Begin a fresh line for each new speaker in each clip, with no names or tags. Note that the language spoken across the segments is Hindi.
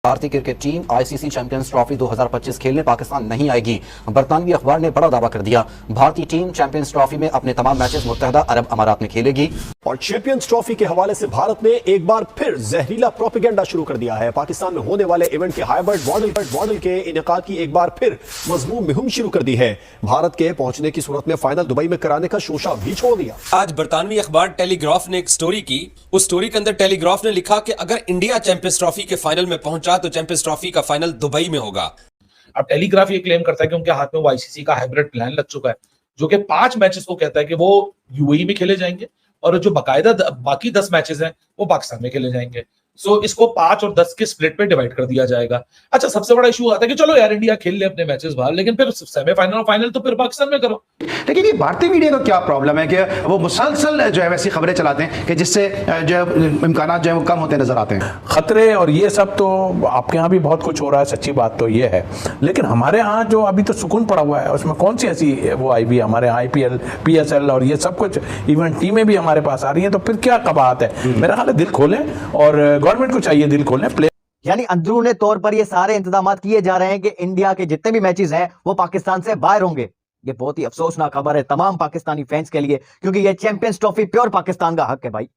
भारतीय cricket team ICC champions trophy 2025 खेलने पाकिस्तान नहीं आएगी। बरतानवी अखबार ने बड़ा दावा कर दिया। भारतीय टीम चैंपियंस ट्रॉफी में अपने तमाम मैचेस मुत्तहदा अरब अमारात में खेलेगी।
और चैंपियंस ट्रॉफी के हवाले से भारत ने एक बार फिर जहरीला प्रोपेगेंडा शुरू कर दिया है। पाकिस्तान में होने वाले इवेंट के हाइब्रिड मॉडल के इनेकाद की एक बार फिर मजमूम मुहिम शुरू कर दी है। भारत के पहुंचने की सूरत में फाइनल दुबई में कराने का शोशा भी छोड़ दिया।
आज बरतानवी अखबार टेलीग्राफ ने एक स्टोरी की। उस स्टोरी के अंदर टेलीग्राफ ने लिखा कि अगर इंडिया चैंपियंस ट्रॉफी के फाइनल में पहुंचा तो चैंपियंस ट्रॉफी का फाइनल दुबई में होगा।
अब टेलीग्राफ ये क्लेम करता है कि उनके हाथ में वो आईसीसी का हाइब्रिड प्लान लग चुका है, जो कि 5 मैचेस को कहता है कि वो यूएई में खेले जाएंगे और जो बाकायदा बाकी 10 मैचेस हैं वो पाकिस्तान में खेले जाएंगे। सो इसको 5 और 10 के स्प्लिट पे डिवाइड कर दिया जाएगा। अच्छा, सबसे बड़ा इशू आता है कि चलो यार इंडिया खेल ले अपने मैचेस बाहर, लेकिन फिर सेमीफाइनल और फाइनल तो फिर पाकिस्तान में करो।
लेकिन ये भारतीय मीडिया का क्या प्रॉब्लम है कि वो मुसलसल जो है वैसी खबरें चलाते हैं कि जिससे जो है इम्कानात जो है वो कम होते नजर आते हैं।
खतरे और ये सब तो आपके यहाँ भी बहुत कुछ हो रहा है, सच्ची बात तो ये है। लेकिन हमारे यहाँ जो अभी तो सुकून पड़ा हुआ है उसमें कौन सी ऐसी वो आई भी हमारे यहाँ IPL PSL और ये सब कुछ इवेंट टीमें भी हमारे पास आ रही हैं, तो फिर क्या कबाहत है। मेरा ख्याल है दिल खोलें और गवर्नमेंट को चाहिए दिल खोलें।
यानी अंदरूनी तौर पर ये सारे इंतजाम किए जा रहे हैं कि इंडिया के जितने भी मैचेस हैं वो पाकिस्तान से बाहर होंगे। ये बहुत ही अफसोसनाक खबर है तमाम पाकिस्तानी फैंस के लिए, क्योंकि ये चैंपियंस ट्रॉफी प्योर पाकिस्तान का हक है भाई।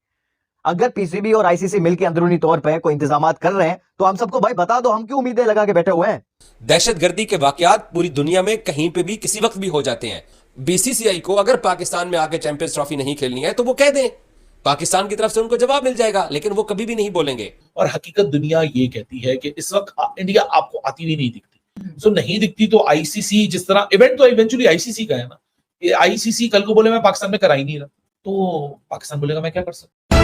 अगर पीसीबी और आईसीसी मिलकर अंदरूनी तौर पर कोई इंतजाम कर रहे हैं तो हम सबको भाई बता दो, हम क्यों उम्मीदें लगा के बैठे हुए हैं।
दहशतगर्दी के वाकयात पूरी दुनिया में कहीं पे भी किसी वक्त भी हो जाते हैं। बीसीसीआई को अगर पाकिस्तान में आके चैंपियंस ट्रॉफी नहीं खेलनी है तो वो कह दें, पाकिस्तान की तरफ से उनको जवाब मिल जाएगा, लेकिन वो कभी भी नहीं बोलेंगे।
और हकीकत दुनिया ये कहती है कि इस वक्त इंडिया आपको आती हुई नहीं दिखती। सो नहीं दिखती तो आईसीसी जिस तरह इवेंट तो इवेंचुअली आईसीसी का है ना, ये आईसीसी कल को बोले मैं पाकिस्तान में करा ही नहीं रहा तो पाकिस्तान बोलेगा मैं क्या कर सकता।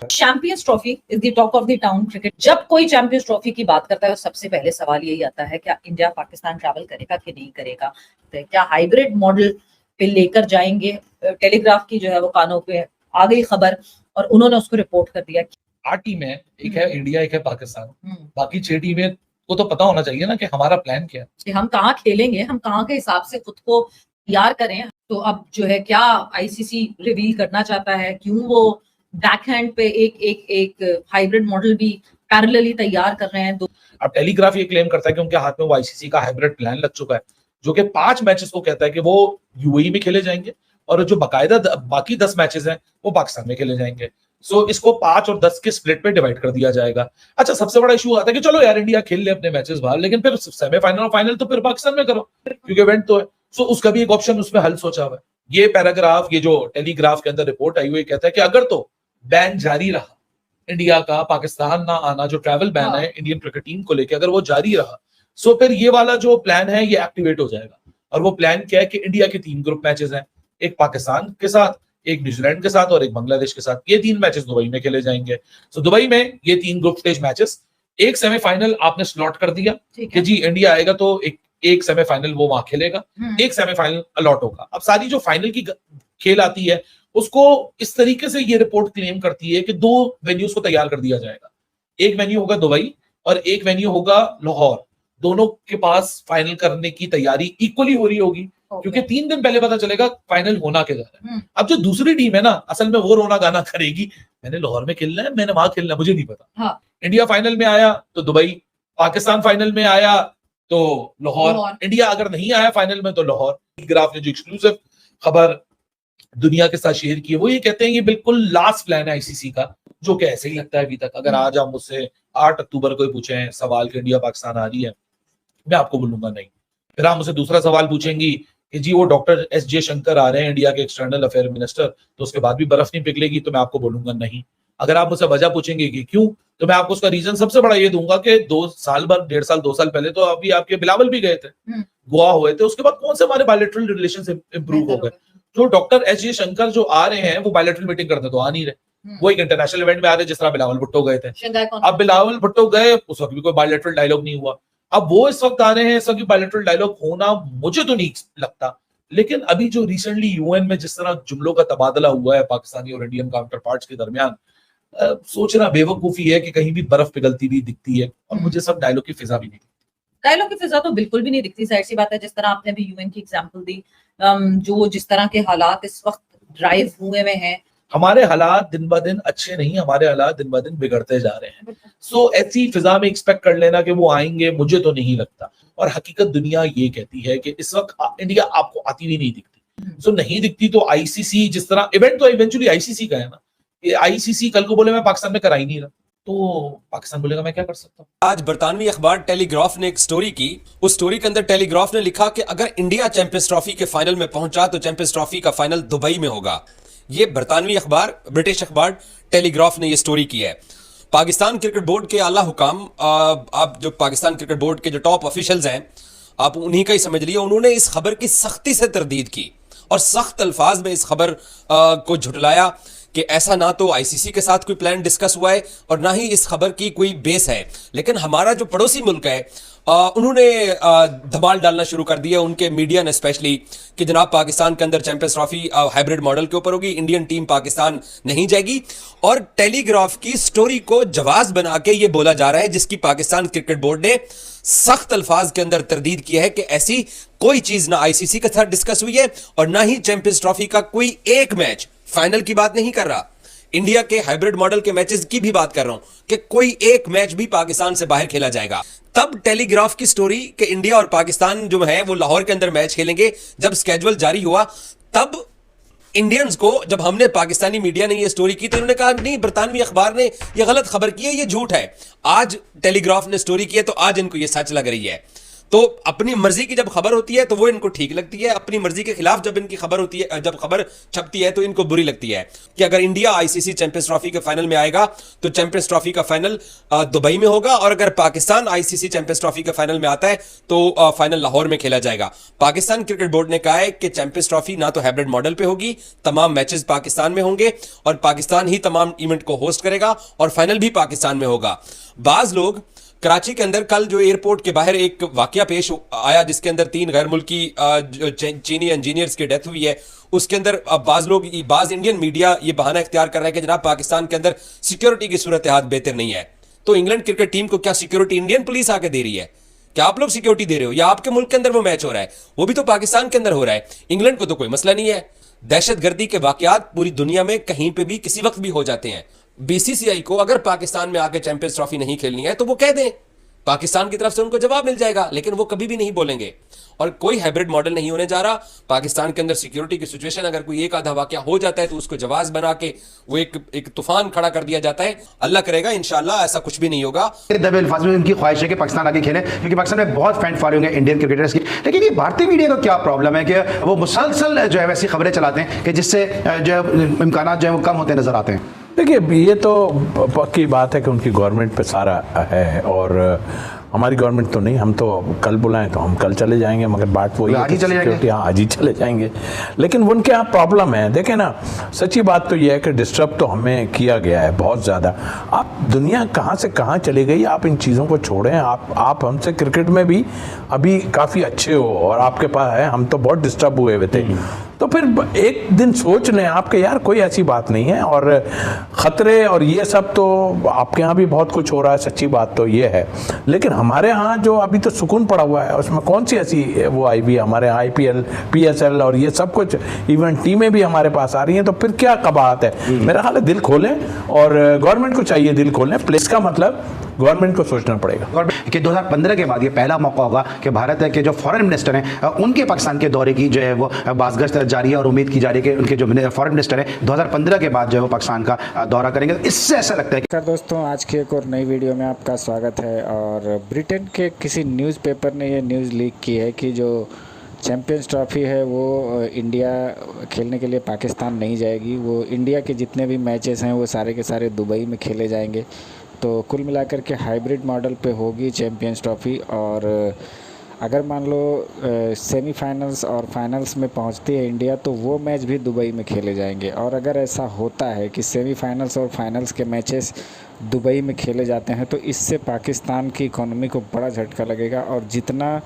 Champions trophy is the talk of the town cricket. जब कोई चैंपियंस ट्रॉफी की बात करता है तो सबसे पहले सवाल यही आता है क्या इंडिया पाकिस्तान ट्रैवल करेगा कि नहीं करेगा, तो क्या हाइब्रिड मॉडल पे लेकर जाएंगे। टेलीग्राफ की जो है वो कानों पे आ गई खबर और उन्होंने उसको रिपोर्ट कर दिया।
8 टीमें, एक है इंडिया, एक है पाकिस्तान, बाकी 6 टीमें को तो पता होना चाहिए ना कि हमारा प्लान क्या है,
हम कहाँ खेलेंगे, हम कहाँ के हिसाब से खुद को तैयार करें। तो अब जो है क्या आईसीसी रिवील करना चाहता है, क्यों वो बैक हैंड पे एक हाइब्रिड मॉडल भी पैरेलली तैयार कर रहे हैं।
अब टेलीग्राफ ये क्लेम करता है कि उनके हाथ में वो आईसीसी का हाइब्रिड प्लान लग चुका है, जो कि 5 मैचेस को कहता है कि वो यूएई में खेले जाएंगे और जो बाकायदा बाकी 10 मैचेस हैं वो पाकिस्तान में खेले जाएंगे। सो इसको 5 और 10 के स्प्लिट पे डिवाइड कर दिया जाएगा। अच्छा, सबसे बड़ा इशू आता है कि चलो यार इंडिया खेल ले अपने मैचेस बाहर, लेकिन फिर सेमीफाइनल और फाइनल तो फिर पाकिस्तान में करो क्योंकि इवेंट तो है। सो उसका भी एक ऑप्शन उसमें हल सोचा हुआ है। ये पैराग्राफ, ये जो टेलीग्राफ के अंदर रिपोर्ट आई हुई कहता है कि अगर तो बैन जारी रहा इंडिया का पाकिस्तान ना आना, जो ट्रैवल बैन है इंडियन क्रिकेट टीम को लेकर, अगर वो जारी रहा सो फिर ये वाला जो प्लान है ये एक्टिवेट हो जाएगा। और वो प्लान क्या है कि इंडिया के 3 ग्रुप मैचेस हैं, एक पाकिस्तान के साथ, एक न्यूजीलैंड के साथ और एक बांग्लादेश के साथ। ये 3 मैचेस दुबई में खेले जाएंगे। सो दुबई में ये 3 ग्रुप स्टेज मैचेस, एक सेमीफाइनल आपने स्लॉट कर दिया कि जी इंडिया आएगा तो एक सेमीफाइनल वो वहां खेलेगा, एक सेमीफाइनल अलॉट होगा। अब सारी जो फाइनल की खेल आती है उसको इस तरीके से ये रिपोर्ट क्लेम करती है कि 2 वेन्यूज को तैयार कर दिया जाएगा। एक वेन्यू होगा दुबई और एक वेन्यू होगा लाहौर। दोनों के पास फाइनल करने की तैयारी इक्वली हो रही होगी क्योंकि 3 दिन पहले पता चलेगा फाइनल होना क्या जा रहा है। अब जो दूसरी टीम है ना, असल में वो रोना गाना करेगी मैंने लाहौर में खेलना है, मैंने वहां खेलना है, मुझे नहीं पता। इंडिया फाइनल में आया तो दुबई, पाकिस्तान फाइनल में आया तो लाहौर, इंडिया अगर नहीं आया फाइनल में तो लाहौर। ग्राफ ने जो एक्सक्लूसिव खबर दुनिया के साथ शेयर की है वो ये कहते हैं ये बिल्कुल लास्ट प्लान है आईसीसी का, जो कि ऐसे ही लगता है अभी तक। अगर आज आप मुझसे 8 अक्टूबर को पूछे सवाल कि इंडिया पाकिस्तान आ रही है, मैं आपको बोलूंगा नहीं। फिर आप मुझसे दूसरा सवाल पूछेंगी कि जी वो डॉक्टर एस जयशंकर आ रहे हैं इंडिया के एक्सटर्नल अफेयर मिनिस्टर, तो उसके बाद भी बर्फ नहीं पिघलेगी, तो मैं आपको बोलूंगा नहीं। अगर आप मुझसे वजह पूछेंगे कि क्यों, तो मैं आपको उसका रीजन सबसे बड़ा ये दूंगा कि 2 साल बाद, 1.5 साल 2 साल पहले तो अभी आपके बिलावल भी गए थे, गोवा हुए थे, उसके बाद कौन से हमारे बायलैटरल रिलेशन इंप्रूव हो गए। जो डॉक्टर एस जयशंकर जो आ रहे हैं वो बायलैटरल मीटिंग करते तो आ नहीं रहे, वो एक इंटरनेशनल इवेंट में आ रहे जिस तरह बिलावल भुट्टो गए थे। अब बिलावल भुट्टो गए, उस वक्त भी कोई बायलैटरल डायलॉग नहीं हुआ। अब वो इस वक्त आ रहे हैं, इस वक्त बायलैटरल डायलॉग होना मुझे तो नहीं लगता। लेकिन अभी जो रिसेंटली यूएन में जिस तरह जुमलों का तबादला हुआ है पाकिस्तानी और इंडियन काउंटर पार्ट्स के दरमियान, सोचना बेवकूफी है कि कहीं भी बर्फ पिघलती भी दिखती है, और मुझे सब डायलॉग की फिजा भी नहीं दिखती।
डायलॉग की फिजा तो बिल्कुल भी नहीं दिखती, जाहिर सी बात है। जिस तरह आपने अभी यूएन की एग्जांपल दी जो जिस तरह के हालात इस वक्त ड्राइव हुए में हैं,
हमारे हालात दिन ब दिन अच्छे नहीं, हमारे हालात दिन ब दिन बिगड़ते जा रहे हैं। सो ऐसी फिजा में एक्सपेक्ट कर लेना कि वो आएंगे, मुझे तो नहीं लगता। और हकीकत दुनिया ये कहती है कि इस वक्त इंडिया आपको आती भी नहीं दिखती। सो नहीं दिखती तो आईसीसी जिस तरह इवेंट तो इवेंचुअली आईसीसी का है ना, आईसीसी कल को बोले मैं पाकिस्तान में करा ही नहीं रहा, तो पाकिस्तान बोलेगा मैं क्या कर सकता हूँ।
आज बरतानवी अखबार टेलीग्राफ ने एक स्टोरी की। उस स्टोरी के अंदर टेलीग्राफ ने लिखा कि अगर इंडिया चैंपियंस ट्रॉफी के फाइनल में पहुंचा तो चैंपियंस ट्रॉफी का फाइनल दुबई में होगा। ये बरतानवी अखबार, ब्रिटिश अखबार टेलीग्राफ ने ये स्टोरी की है। पाकिस्तान क्रिकेट बोर्ड के आला हुकाम, आप जो पाकिस्तान क्रिकेट बोर्ड के जो टॉप ऑफिशियल्स हैं, आप उन्हीं का ही समझ लिया, उन्होंने इस खबर की सख्ती से तरदीद की और सख्त अल्फाज में इस खबर को झुटलाया कि ऐसा ना तो आईसीसी के साथ कोई प्लान डिस्कस हुआ है और ना ही इस खबर की कोई बेस है। लेकिन हमारा जो पड़ोसी मुल्क है उन्होंने धमाल डालना शुरू कर दिया, उनके मीडिया ने स्पेशली, कि जनाब पाकिस्तान के अंदर चैंपियंस ट्रॉफी हाइब्रिड मॉडल के ऊपर होगी, इंडियन टीम पाकिस्तान नहीं जाएगी। और टेलीग्राफ की स्टोरी को जवाज बना के ये बोला जा रहा है, जिसकी पाकिस्तान क्रिकेट बोर्ड ने सख्त अल्फाज के अंदर तरदीद किया है कि ऐसी कोई चीज ना आईसीसी के साथ डिस्कस हुई है और ना ही चैंपियंस ट्रॉफी का कोई एक मैच, फाइनल की बात नहीं कर रहा, इंडिया के हाइब्रिड मॉडल के मैचेस की भी बात कर रहा हूं कि कोई एक मैच भी पाकिस्तान से बाहर खेला जाएगा। तब टेलीग्राफ की स्टोरी कि इंडिया और पाकिस्तान जो है वो लाहौर के अंदर मैच खेलेंगे, जब स्केड्यूल जारी हुआ तब इंडियंस को, जब हमने पाकिस्तानी मीडिया ने ये स्टोरी की तो उन्होंने कहा नहीं, बरतानवी अखबार ने ये गलत खबर की है, ये झूठ है। आज टेलीग्राफ ने स्टोरी की है तो आज इनको ये सच लग रही है। तो अपनी मर्जी की जब खबर होती है तो वो इनको ठीक लगती है, अपनी मर्जी के खिलाफ जब इनकी खबर होती है, जब खबर छपती है तो इनको बुरी लगती है। कि अगर इंडिया आईसीसी चैंपियंस ट्रॉफी के फाइनल में आएगा तो चैंपियंस ट्रॉफी का फाइनल दुबई में होगा, और अगर पाकिस्तान आईसीसी चैंपियंस ट्रॉफी के फाइनल में आता है तो फाइनल लाहौर में खेला जाएगा। पाकिस्तान क्रिकेट बोर्ड ने कहा है कि चैंपियंस ट्रॉफी ना तो हाइब्रिड मॉडल पे होगी, तमाम मैचेस पाकिस्तान में होंगे और पाकिस्तान ही तमाम इवेंट को होस्ट करेगा और फाइनल भी पाकिस्तान में होगा। बाज लोग कराची के अंदर कल जो एयरपोर्ट के बाहर एक वाकया पेश आया जिसके अंदर 3 गैर मुल्की चीनी इंजीनियर्स की डेथ हुई है, उसके अंदर बाज इंडियन मीडिया ये बहाना इख्तियार कर रहा है कि जनाब पाकिस्तान के अंदर सिक्योरिटी की सूरत हाल बेहतर नहीं है। तो इंग्लैंड क्रिकेट टीम को क्या सिक्योरिटी इंडियन पुलिस आके दे रही है? क्या आप लोग सिक्योरिटी दे रहे हो या आपके मुल्क के अंदर वो मैच हो रहा है? वो भी तो पाकिस्तान के अंदर हो रहा है। इंग्लैंड को तो कोई मसला नहीं है। दहशतगर्दी के वाकयात पूरी दुनिया में कहीं पे भी किसी वक्त भी हो जाते हैं। बीसीसीआई को अगर पाकिस्तान में आके चैंपियंस ट्रॉफी नहीं खेलनी है तो वो कह दें, पाकिस्तान की तरफ से उनको जवाब मिल जाएगा, लेकिन वो कभी भी नहीं बोलेंगे। और कोई हाइब्रिड मॉडल नहीं होने जा रहा। पाकिस्तान के अंदर सिक्योरिटी की सिचुएशन अगर कोई एक आधा वाकया हो जाता है तो उसको जवाब बना के वो एक तूफान खड़ा कर दिया जाता है। अल्लाह करेगा इंशाल्लाह ऐसा कुछ भी नहीं होगा।
दबे अल्फाज में उनकी ख्वाहिश है कि पाकिस्तान आगे खेले, क्योंकि पाकिस्तान में बहुत फैन फॉलोइंग है इंडियन क्रिकेटर्स की। लेकिन ये भारतीय मीडिया का क्या प्रॉब्लम है कि वो मुसलसल जो है वैसी खबरें चलाते हैं कि जिससे जो है इम्कान जो है वो कम होते नजर आते हैं।
देखिए, ये तो पक्की बात है कि उनकी गवर्नमेंट पे सारा है और हमारी गवर्नमेंट तो नहीं। हम तो कल बुलाएं तो हम कल चले जाएंगे, मगर बात वही
आज ही चले जाएंगे।
हाँ, आज ही चले जाएंगे। लेकिन उनके यहाँ प्रॉब्लम है। देखें ना, सच्ची बात तो ये है कि डिस्टर्ब तो हमें किया गया है बहुत ज़्यादा। आप दुनिया कहाँ से कहाँ चली गई, आप इन चीज़ों को छोड़ें। आप हमसे क्रिकेट में भी अभी काफ़ी अच्छे हो और आपके पास है, हम तो बहुत डिस्टर्ब हुए हुए थे। तो फिर एक दिन सोच लें आपके, यार कोई ऐसी बात नहीं है और ख़तरे और ये सब तो आपके यहाँ भी बहुत कुछ हो रहा है, सच्ची बात तो ये है। लेकिन हमारे यहाँ जो अभी तो सुकून पड़ा हुआ है उसमें कौन सी ऐसी वो आई भी, हमारे यहाँ IPL PSL और ये सब कुछ इवेंट टीमें भी हमारे पास आ रही हैं, तो फिर क्या कबाहत है। मेरा ख्याल है दिल खोलें और गवर्नमेंट को चाहिए दिल खोलें। प्लेस का मतलब गवर्नमेंट को सोचना पड़ेगा
कि 2015 के बाद ये पहला मौका होगा कि भारत के जो फॉरेन मिनिस्टर हैं उनके पाकिस्तान के दौरे की जो है वो बाज़गश्त जारी है और उम्मीद की जा रही है कि उनके जो फॉरेन मिनिस्टर हैं 2015 के बाद जो है वो पाकिस्तान का दौरा करेंगे। इससे ऐसा लगता है कि
दोस्तों, आज की एक और नई वीडियो में आपका स्वागत है। और ब्रिटेन के किसी न्यूज़पेपर ने ये न्यूज़ लीक की है कि जो चैम्पियंस ट्रॉफ़ी है वो इंडिया खेलने के लिए पाकिस्तान नहीं जाएगी। वो इंडिया के जितने भी मैचेस हैं वो सारे के सारे दुबई में खेले जाएंगे। तो कुल मिलाकर के हाइब्रिड मॉडल पे होगी चैम्पियंस ट्रॉफ़ी। और अगर मान लो सेमीफाइनल्स और फाइनल्स में पहुंचती है इंडिया तो वो मैच भी दुबई में खेले जाएंगे। और अगर ऐसा होता है कि सेमीफाइनल्स और फाइनल्स के मैचेस दुबई में खेले जाते हैं तो इससे पाकिस्तान की इकोनॉमी को बड़ा झटका लगेगा। और जितना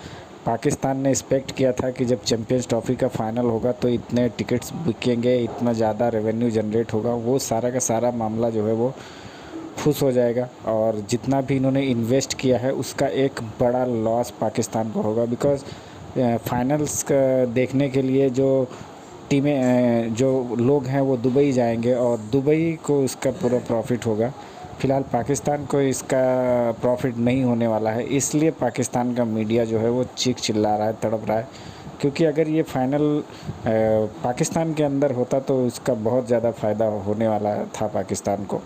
पाकिस्तान ने एक्सपेक्ट किया था कि जब चैम्पियंस ट्रॉफ़ी का फाइनल होगा तो इतने टिकट्स बिकेंगे, इतना ज़्यादा रेवेन्यू जनरेट होगा, वो सारा का सारा मामला जो है वो फुस हो जाएगा। और जितना भी इन्होंने इन्वेस्ट किया है उसका एक बड़ा लॉस पाकिस्तान को होगा। बिकॉज़ फाइनल्स देखने के लिए जो टीमें जो लोग हैं वो दुबई जाएंगे और दुबई को इसका पूरा प्रॉफिट होगा। फिलहाल पाकिस्तान को इसका प्रॉफिट नहीं होने वाला है, इसलिए पाकिस्तान का मीडिया जो है वो चीख चिल्ला रहा है, तड़प रहा है, क्योंकि अगर ये फाइनल पाकिस्तान के अंदर होता तो इसका बहुत ज़्यादा फ़ायदा होने वाला था पाकिस्तान को।